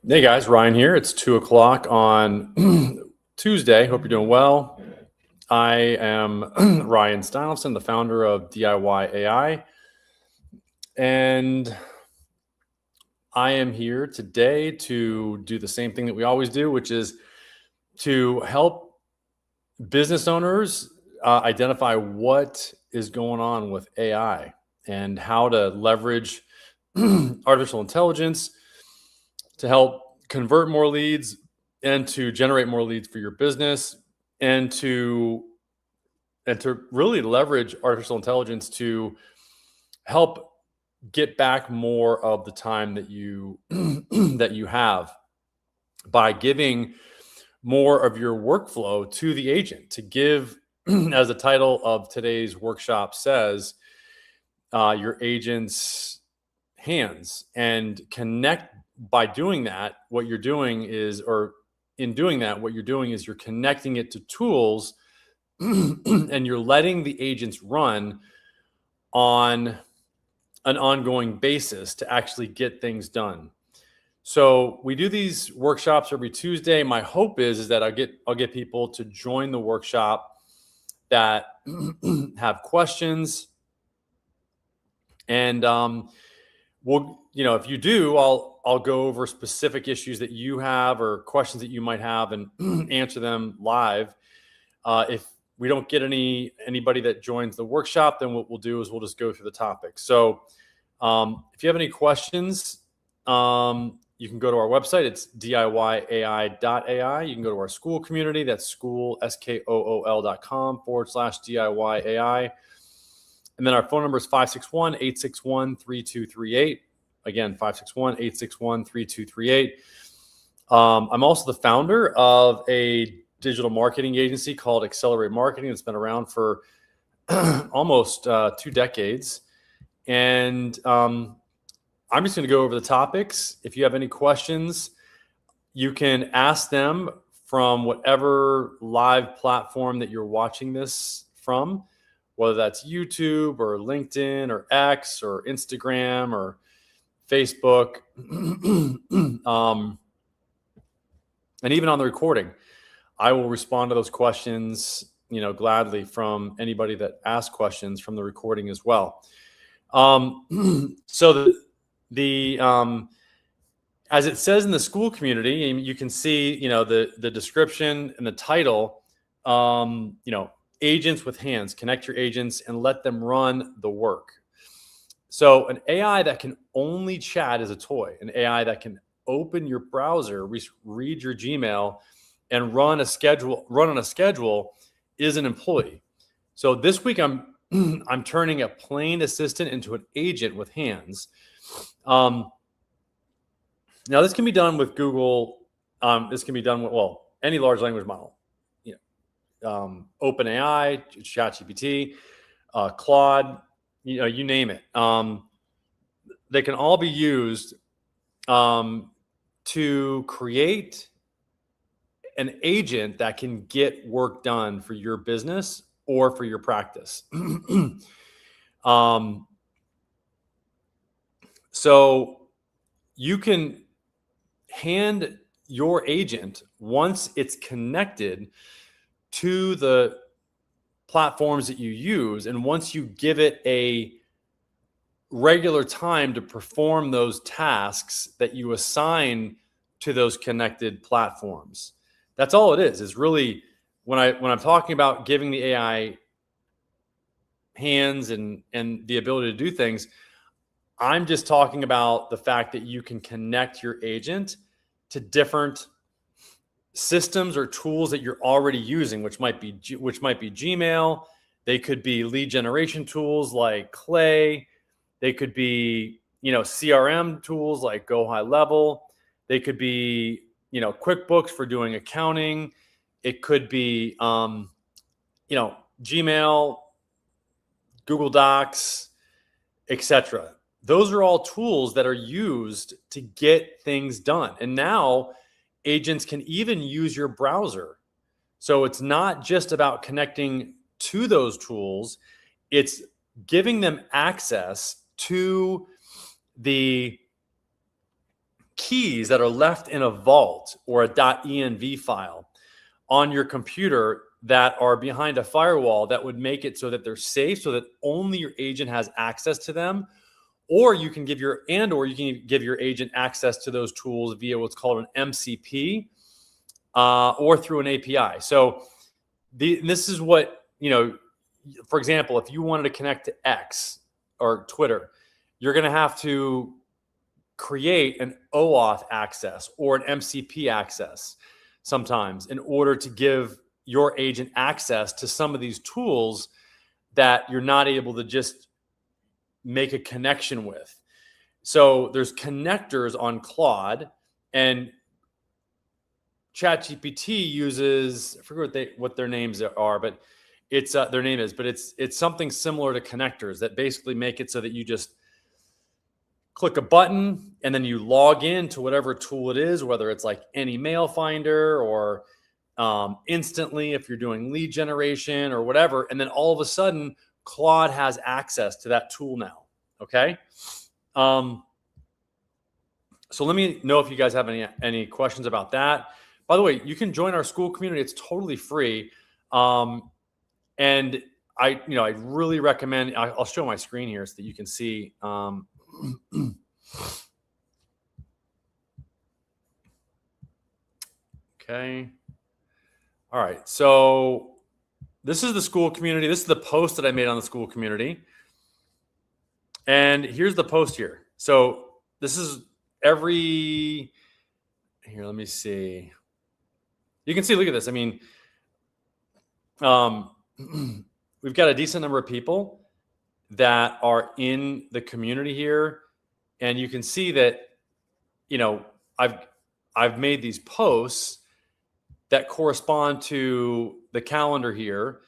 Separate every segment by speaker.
Speaker 1: Hey guys, Ryan here. It's 2 o'clock on Tuesday. Hope you're doing well. I am Ryan Steinelson, the founder of DIY AI, and I am here today to do the same thing that we always do, which is to help business owners identify what is going on with AI and how to leverage artificial intelligence to help convert more leads and to generate more leads for your business and to really leverage artificial intelligence to help get back more of the time that you that you have by giving more of your workflow to the agent to give as the title of today's workshop says, your agent's hands and connect. By doing that, what you're doing is, or in doing that, what you're doing is you're connecting it to tools and you're letting the agents run on an ongoing basis to actually get things done. So we do these workshops every Tuesday. My hope is that I'll get people to join the workshop that have questions, and well, if you do, I'll go over specific issues that you have or questions that you might have and answer them live. If we don't get anybody that joins the workshop, then what we'll do is we'll just go through the topic. So if you have any questions, you can go to our website. It's DIYai.ai. You can go to our school community. That's school, SKOOL.com/DIYai. And then our phone number is 561-861-3238. Again, 561-861-3238. I'm also the founder of a digital marketing agency called Accelerate Marketing. It's been around for almost 2 decades. And I'm just going to go over the topics. If you have any questions, you can ask them from whatever live platform that you're watching this from, whether that's YouTube or LinkedIn or X or Instagram or Facebook, and even on the recording. I will respond to those questions, gladly from anybody that asks questions from the recording as well. So the as it says in the school community, you can see, the description and the title, agents with hands, connect your agents and let them run the work. So an AI that can only chat is a toy. An AI that can open your browser, read your Gmail, and run on a schedule is an employee. So this week I'm turning a plain assistant into an agent with hands. Now this can be done with Google. This can be done with, any large language model. OpenAI, ChatGPT, Claude, you name it. They can all be used to create an agent that can get work done for your business or for your practice. So you can hand your agent, once it's connected to the platforms that you use, and once you give it a regular time to perform those tasks that you assign to those connected platforms. That's all it is really, when I'm talking about giving the AI hands and the ability to do things, I'm just talking about the fact that you can connect your agent to different systems or tools that you're already using, which might be Gmail. They could be lead generation tools like Clay. They could be, CRM tools like Go High Level. They could be, QuickBooks for doing accounting. It could be, Gmail, Google Docs, etc. Those are all tools that are used to get things done. And now agents can even use your browser. So it's not just about connecting to those tools. It's giving them access to the keys that are left in a vault or a .env file on your computer that are behind a firewall that would make it so that they're safe, so that only your agent has access to them, or you can give your agent access to those tools via what's called an MCP or through an API. So this is what, for example, if you wanted to connect to X or Twitter, you're going to have to create an OAuth access or an MCP access sometimes in order to give your agent access to some of these tools that you're not able to just make a connection with. So there's connectors on Claude, and ChatGPT uses, I forget what their names are, but it's their name is, but it's something similar to connectors that basically make it so that you just click a button and then you log in to whatever tool it is, whether it's like any mail finder or instantly if you're doing lead generation or whatever. And then all of a sudden, Claude has access to that tool now. Okay. So let me know if you guys have any questions about that. By the way, you can join our school community. It's totally free. And I really recommend, I'll show my screen here so that you can see. Okay. All right. So this is the school community. This is the post that I made on the school community. And here's the post here. So this is here, let me see. You can see, look at this. I mean, we've got a decent number of people that are in the community here. And you can see that, I've made these posts that correspond to the calendar here.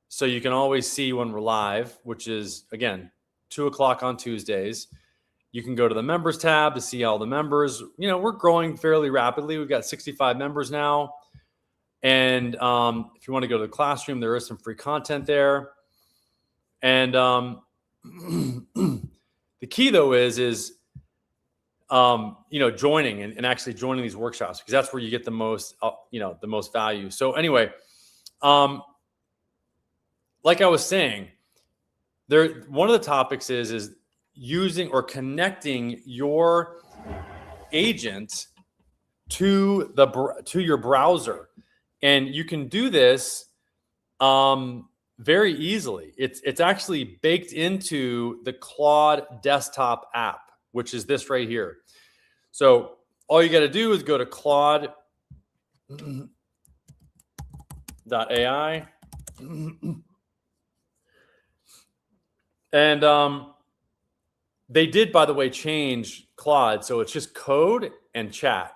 Speaker 1: So you can always see when we're live, which is, again, 2:00 on Tuesdays. You can go to the members tab to see all the members. We're growing fairly rapidly. We've got 65 members now. And if you want to go to the classroom, there is some free content there. And the key, though, is joining and actually joining these workshops, because that's where you get the most, the most value. So anyway, like I was saying, one of the topics is using or connecting your agent to your browser, and you can do this very easily. It's actually baked into the Claude desktop app, which is this right here. So all you got to do is go to Claude.ai. And they did, by the way, change Claude. So it's just code and chat.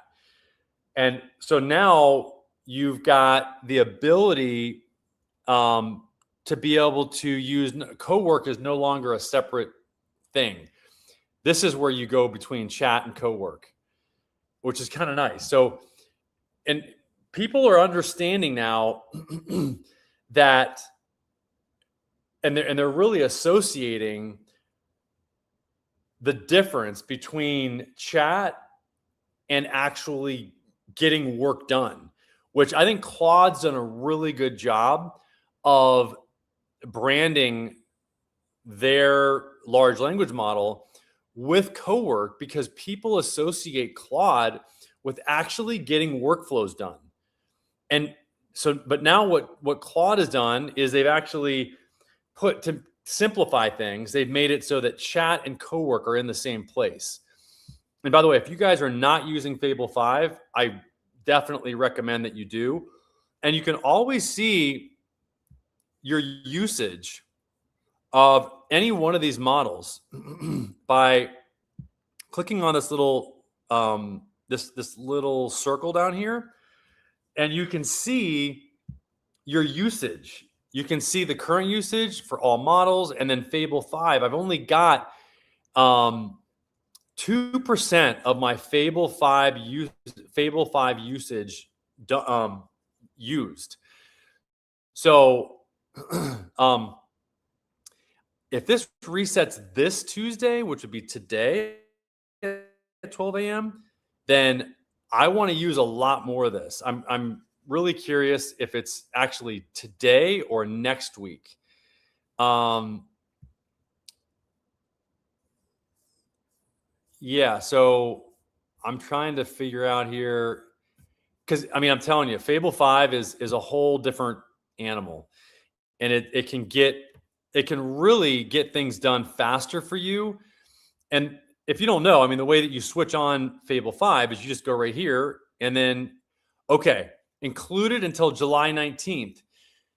Speaker 1: And so now you've got the ability to be able to use co-work is no longer a separate thing. This is where you go between chat and co-work, which is kind of nice. So, and people are understanding now that, and they're really associating the difference between chat and actually getting work done, which I think Claude's done a really good job of branding their large language model with co-work, because people associate Claude with actually getting workflows done. And so, but now what Claude has done is they've actually to simplify things, they've made it so that chat and co-work are in the same place. And by the way, if you guys are not using Fable 5, I definitely recommend that you do. And you can always see your usage of any one of these models by clicking on this little this little circle down here, and you can see your usage. You can see the current usage for all models, and then Fable 5. I've only got 2% of my Fable 5 usage used. So if this resets this Tuesday, which would be today at 12 a.m., then I want to use a lot more of this. I'm really curious if it's actually today or next week. Yeah, so I'm trying to figure out here because I mean I'm telling you, Fable 5 is a whole different animal, and it can really get things done faster for you. And if you don't know, I mean, the way that you switch on Fable 5 is you just go right here and then, okay, included until July 19th.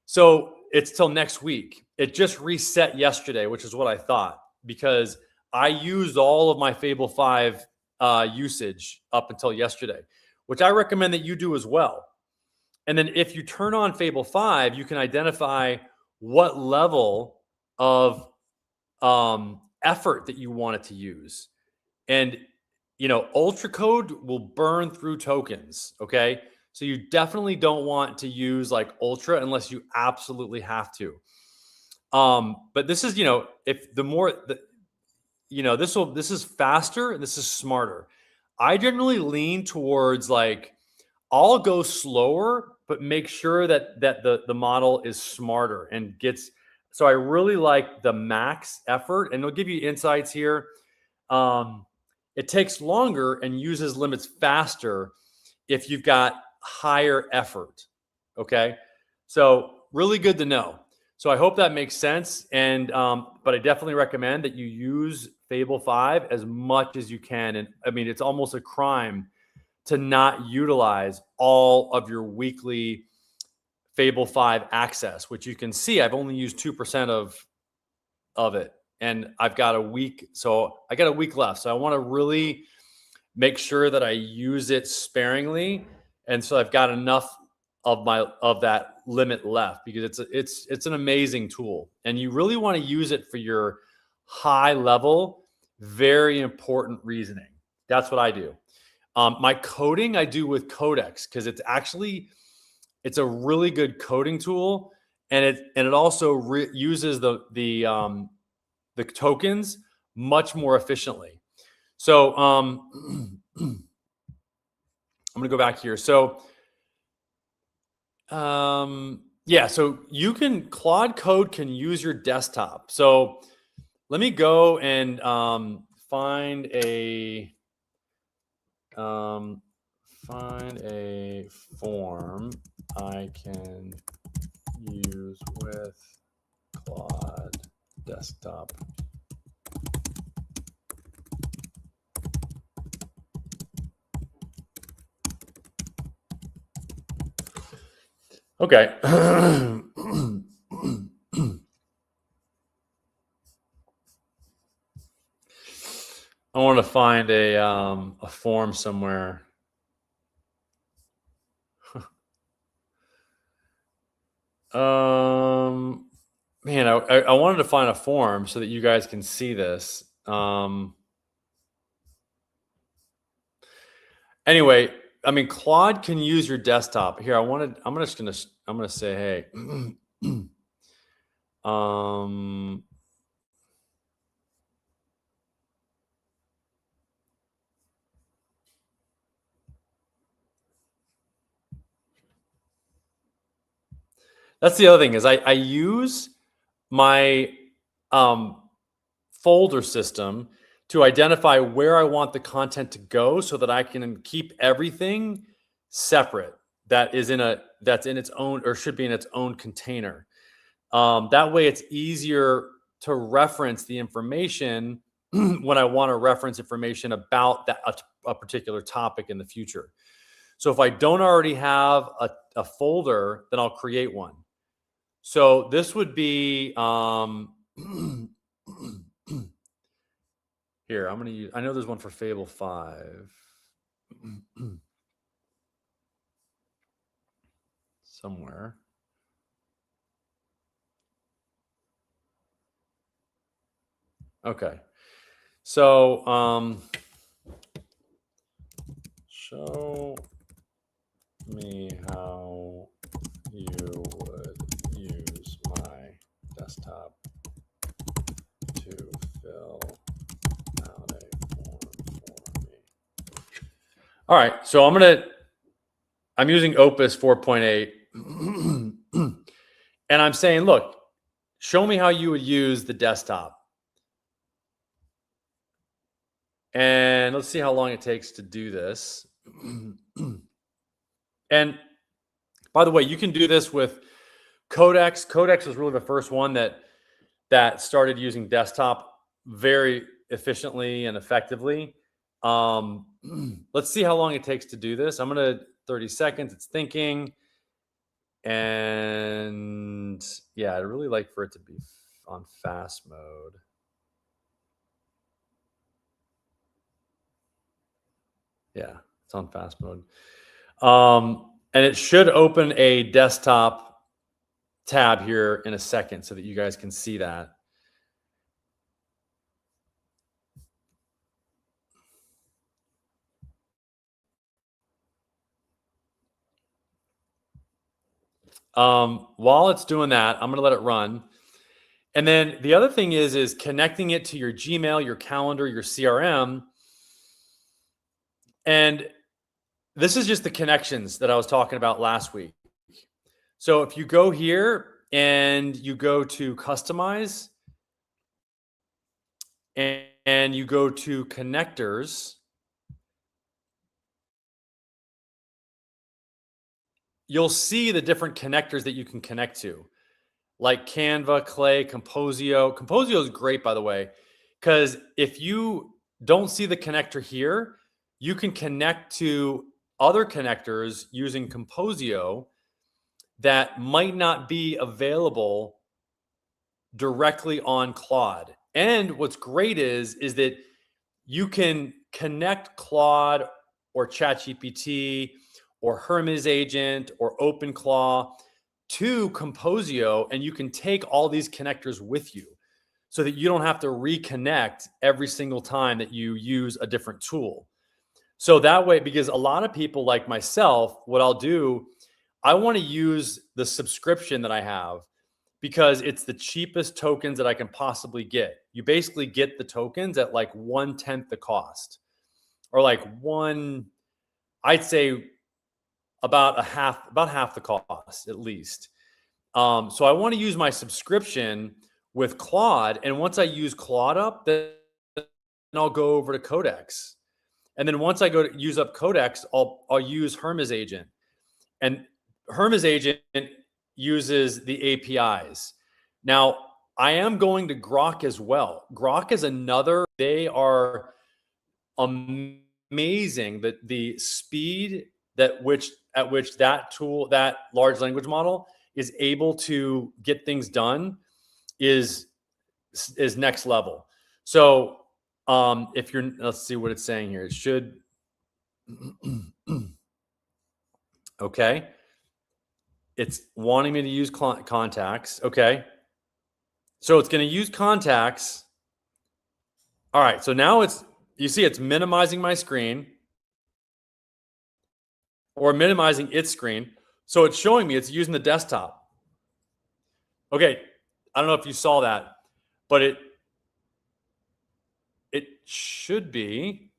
Speaker 1: So it's till next week. It just reset yesterday, which is what I thought, because I used all of my Fable 5 usage up until yesterday, which I recommend that you do as well. And then if you turn on Fable 5, you can identify what level of effort that you want it to use. And, Ultra Code will burn through tokens. Okay. So you definitely don't want to use like Ultra unless you absolutely have to. But this is, if the more, this is faster and this is smarter. I generally lean towards like, I'll go slower, but make sure that the model is smarter and gets. So I really like the max effort, and it'll give you insights here. It takes longer and uses limits faster if you've got higher effort. Okay, so really good to know. So I hope that makes sense, and but I definitely recommend that you use Fable 5 as much as you can. And I mean, it's almost a crime to not utilize all of your weekly Fable 5 access, which you can see I've only used 2% of it. And I've got a week. So I got a week left. So I want to really make sure that I use it sparingly. And so I've got enough of that limit left, because it's an amazing tool. And you really want to use it for your high level, very important reasoning. That's what I do. My coding I do with Codex, because it's a really good coding tool, and it also uses the tokens much more efficiently. So I'm gonna go back here. So yeah, so Claude Code can use your desktop. So let me go and find a form I can use with Claude Desktop. Okay. I want to find a form somewhere. Man, I wanted to find a form so that you guys can see this. Anyway, I mean, Claude can use your desktop. Here, I'm gonna say, hey, that's the other thing is I use my folder system to identify where I want the content to go, so that I can keep everything separate that's in its own, or should be in its own container. That way it's easier to reference the information when I want to reference information about a particular topic in the future. So if I don't already have a folder, then I'll create one. So this would be here. I'm gonna use. I know there's one for Fable 5 somewhere. Okay. So show me how you would use my desktop to fill out a form for me. All right, so I'm using Opus 4.8, and I'm saying, look, show me how you would use the desktop. And let's see how long it takes to do this. And by the way, you can do this with Codex. Codex was really the first one that started using desktop very efficiently and effectively. Let's see how long it takes to do this. I'm gonna 30 seconds. It's thinking, and yeah, I'd really like for it to be on fast mode. Yeah, it's on fast mode. And it should open a desktop tab here in a second so that you guys can see that. While it's doing that, I'm gonna let it run. And then the other thing is connecting it to your Gmail, your calendar, your CRM. And this is just the connections that I was talking about last week. So if you go here and you go to customize and you go to connectors, you'll see the different connectors that you can connect to, like Canva, Clay, Composio. Composio is great, by the way, because if you don't see the connector here, you can connect to other connectors using Composio that might not be available directly on Claude. And what's great is that you can connect Claude or ChatGPT or Hermes Agent or OpenClaw to Composio, and you can take all these connectors with you so that you don't have to reconnect every single time that you use a different tool. So that way, because a lot of people like myself, what I'll do, I want to use the subscription that I have because it's the cheapest tokens that I can possibly get. You basically get the tokens at like 1/10 the cost, or like I'd say about half the cost at least. So I want to use my subscription with Claude, and once I use Claude up, then I'll go over to Codex, and then once I go to use up Codex, I'll use Hermes Agent, and Hermes Agent uses the APIs. Now, I am going to Grok as well. Grok is another, they are amazing. That the speed at which that tool, that large language model is able to get things done is next level. So if you're, let's see what it's saying here. It should, okay. It's wanting me to use contacts. Okay. So it's going to use contacts. All right. So now you see it's minimizing my screen or minimizing its screen. So it's showing me it's using the desktop. Okay. I don't know if you saw that, but it should be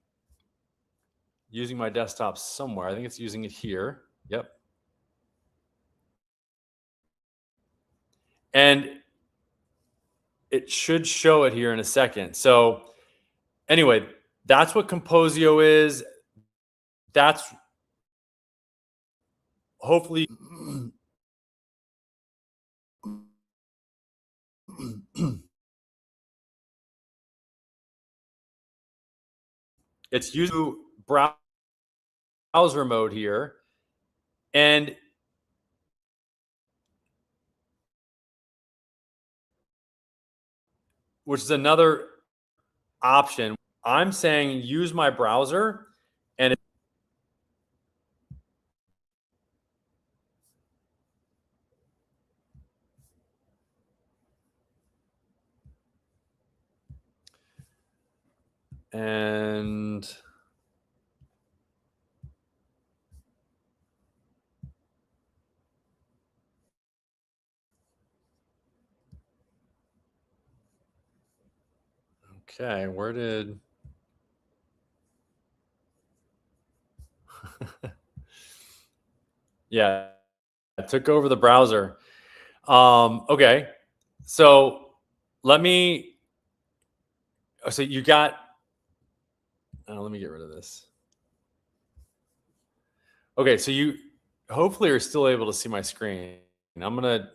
Speaker 1: using my desktop somewhere. I think it's using it here. Yep. And it should show it here in a second. So anyway, that's what Composio is. That's hopefully it's using browser mode here, and which is another option. I'm saying use my browser, and and okay, where did Yeah, I took over the browser. Okay, so let me. So you got. Let me get rid of this. Okay, so you hopefully are still able to see my screen. I'm gonna.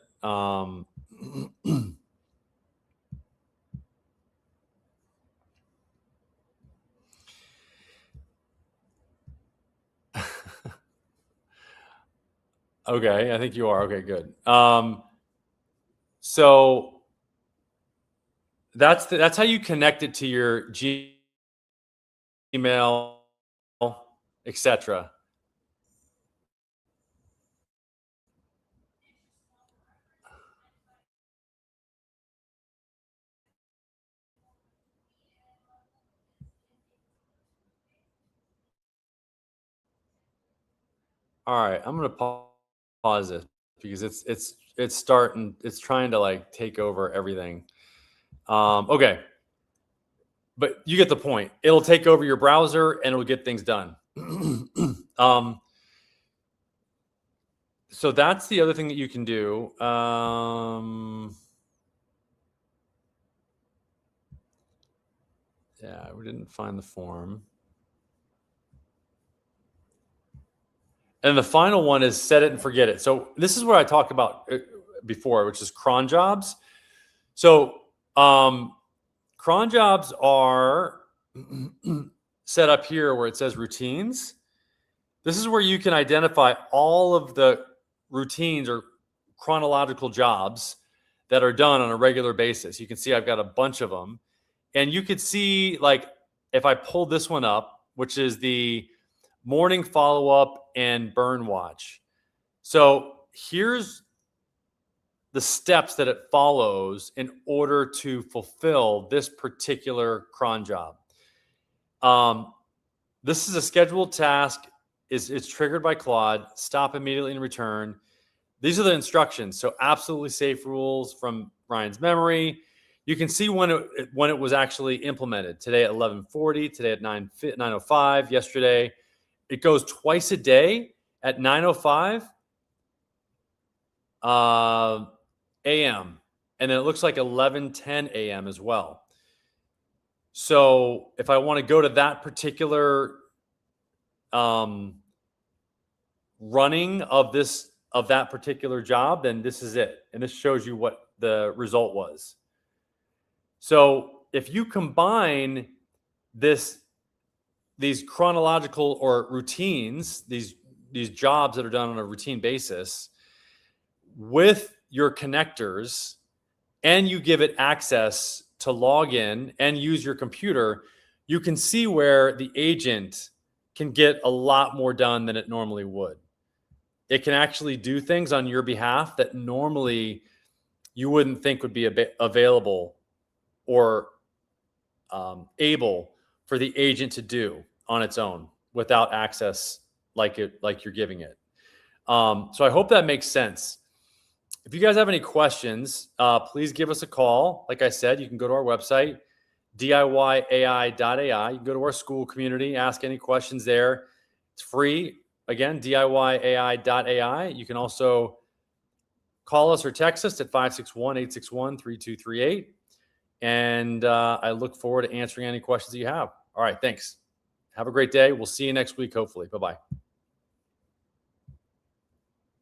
Speaker 1: Okay, I think you are. Okay, good. So that's how you connect it to your Gmail, etc. All right, I'm gonna pause it because it's starting. It's trying to like take over everything. Okay, but you get the point. It'll take over your browser and it'll get things done. um, so that's the other thing that you can do. Yeah, we didn't find the form. And the final one is set it and forget it. So this is what I talked about before, which is cron jobs. So cron jobs are set up here where it says routines. This is where you can identify all of the routines or chronological jobs that are done on a regular basis. You can see I've got a bunch of them. And you could see, like, if I pull this one up, which is the morning follow up and burn watch. So here's the steps that it follows in order to fulfill this particular cron job. This is a scheduled task. It's triggered by Claude. Stop immediately and return. These are the instructions. So absolutely safe rules from Ryan's memory. You can see when it was actually implemented. Today at 11:40. Today at 9:05. Yesterday, it goes twice a day at 9:05 a.m. and then it looks like 11:10 a.m. as well. So if I want to go to that particular running of that particular job, then this is it. And this shows you what the result was. So if you combine these chronological or routines, these jobs that are done on a routine basis with your connectors, and you give it access to log in and use your computer, you can see where the agent can get a lot more done than it normally would. It can actually do things on your behalf that normally you wouldn't think would be available or able for the agent to do on its own without access like you're giving it. So I hope that makes sense. If you guys have any questions, please give us a call. Like I said, you can go to our website, diyai.ai. You can go to our school community, ask any questions there. It's free. Again, diyai.ai. You can also call us or text us at 561-861-3238. And I look forward to answering any questions that you have. All right, thanks. Have a great day. We'll see you next week, hopefully. Bye-bye.